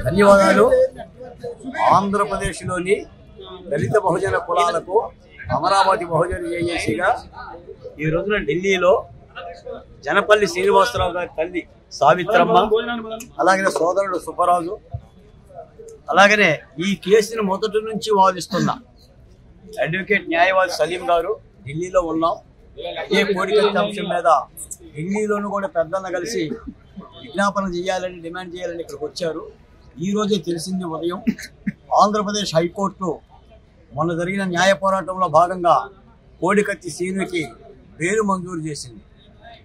ధన్యవాదాలు. ఆంధ్రప్రదేశ్లోని దళిత బహుజన కులాలకు అమరావతి బహుజన జేఏసీగా ఈ రోజున ఢిల్లీలో జనపల్లి శ్రీనివాసరావు గారి తల్లి సావిత్రమ్మ, అలాగే సోదరుడు సుబ్బరాజు, అలాగనే ఈ కేసును మొదటి నుంచి వాదిస్తున్న అడ్వకేట్ న్యాయవాది సలీం గారు ఢిల్లీలో ఉన్నాం. ఏ కోడికత్తి అంశం మీద ఢిల్లీలోనూ కూడా పెద్దలను కలిసి విజ్ఞాపన చేయాలని, డిమాండ్ చేయాలని ఇక్కడికి వచ్చారు. ఈ రోజే తెలిసింది ఉదయం ఆంధ్రప్రదేశ్ హైకోర్టు మొన్న జరిగిన న్యాయ పోరాటంలో భాగంగా కోడికత్తి సీనుకి బెయిల్ మంజూరు చేసింది.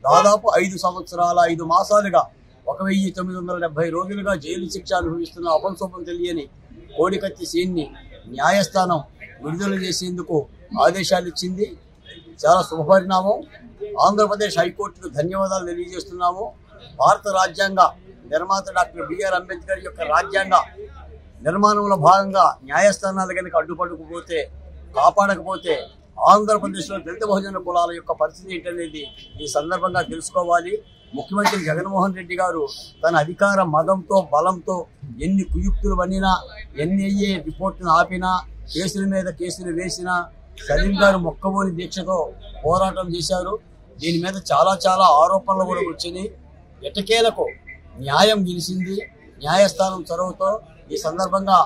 దాదాపు 5 సంవత్సరాల 5 మాసాలుగా 1970 రోజులుగా జైలు శిక్ష అనుభవిస్తున్న అపంశోభం తెలియని కోడికత్తి సీన్ని న్యాయస్థానం విడుదల చేసేందుకు ఆదేశాలు ఇచ్చింది. చాలా శుభపరిణామం. ఆంధ్రప్రదేశ్ హైకోర్టుకు ధన్యవాదాలు తెలియజేస్తున్నాము. భారత రాజ్యాంగ నిర్మాత డాక్టర్ బిఆర్ అంబేద్కర్ యొక్క రాజ్యాంగ నిర్మాణంలో భాగంగా న్యాయస్థానాలు కనుక అడ్డుపడకపోతే, కాపాడకపోతే ఆంధ్రప్రదేశ్లో దళిత బహుజన కులాల యొక్క పరిస్థితి ఏంటనేది ఈ సందర్భంగా తెలుసుకోవాలి. ముఖ్యమంత్రి జగన్మోహన్ రెడ్డి గారు తన అధికార మదంతో, బలంతో ఎన్ని కుయుక్తులు పన్నినా, ఎన్ఐఏ రిపోర్టును ఆపినా, కేసుల మీద కేసులు వేసినా సలీం గారు మొక్కబోని దీక్షతో పోరాటం చేశారు. దీని మీద చాలా ఆరోపణలు కూడా వచ్చినాయి. ఎటకేలకు న్యాయం గెలిచింది న్యాయస్థానం చొరవతో. ఈ సందర్భంగా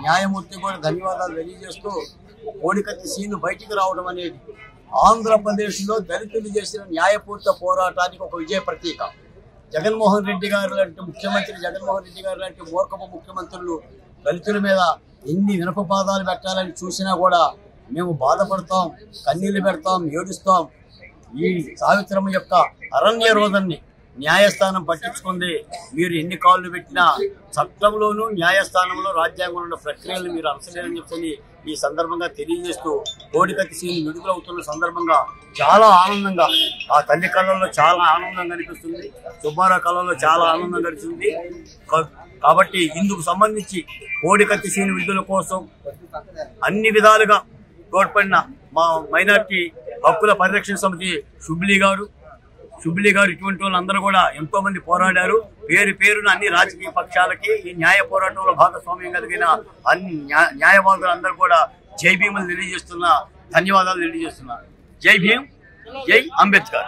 న్యాయమూర్తి కూడా ధన్యవాదాలు తెలియజేస్తూ కోడికత్తి సీను బయటికి రావడం అనేది ఆంధ్రప్రదేశ్లో దళితులు చేసిన న్యాయపూర్త పోరాటానికి ఒక విజయ ప్రతీక. జగన్మోహన్ రెడ్డి గారు లాంటి ముఖ్యమంత్రి, జగన్మోహన్ రెడ్డి గారు లాంటి మూర్ఖపు ముఖ్యమంత్రులు దళితుల మీద ఎన్ని వినపపాదాలు పెట్టాలని చూసినా కూడా మేము బాధపడతాం, కన్నీళ్లు పెడతాం, ఏడుస్తాం. ఈ సావిత్రమ్మ యొక్క అరణ్య రోధన్ని న్యాయస్థానం పట్టించుకుంది. మీరు ఎన్ని కాళ్ళు పెట్టినా చట్టంలోనూ న్యాయస్థానంలో రాజ్యాంగంలో ఉన్న ప్రక్రియలు మీరు అనుసరించాలని చెప్పని ఈ సందర్భంగా తెలియజేస్తూ కోడికత్తి సీన్ విడుదలవుతున్న సందర్భంగా చాలా ఆనందంగా, ఆ తల్లి కళ్ళల్లో చాలా ఆనందం కనిపిస్తుంది, సుబ్బారావు కళ్ళల్లో చాలా ఆనందం కనిపిస్తుంది. కాబట్టి ఇందుకు సంబంధించి కోడికత్తి సీన్ విడుదల కోసం అన్ని విధాలుగా తోడ్పడిన మా మైనార్టీ హక్కుల పరిరక్షణ సమితి శుబ్లీ గారు ఇటువంటి వాళ్ళందరూ కూడా ఎంతో మంది పోరాడారు. పేరున అన్ని రాజకీయ పక్షాలకి ఈ న్యాయ పోరాటంలో భాగస్వామ్యం కలిగిన అన్ని న్యాయవాదులందరూ కూడా జై భీములు తెలియజేస్తున్నా, ధన్యవాదాలు తెలియజేస్తున్నా. జై భీమ్, జై అంబేద్కర్.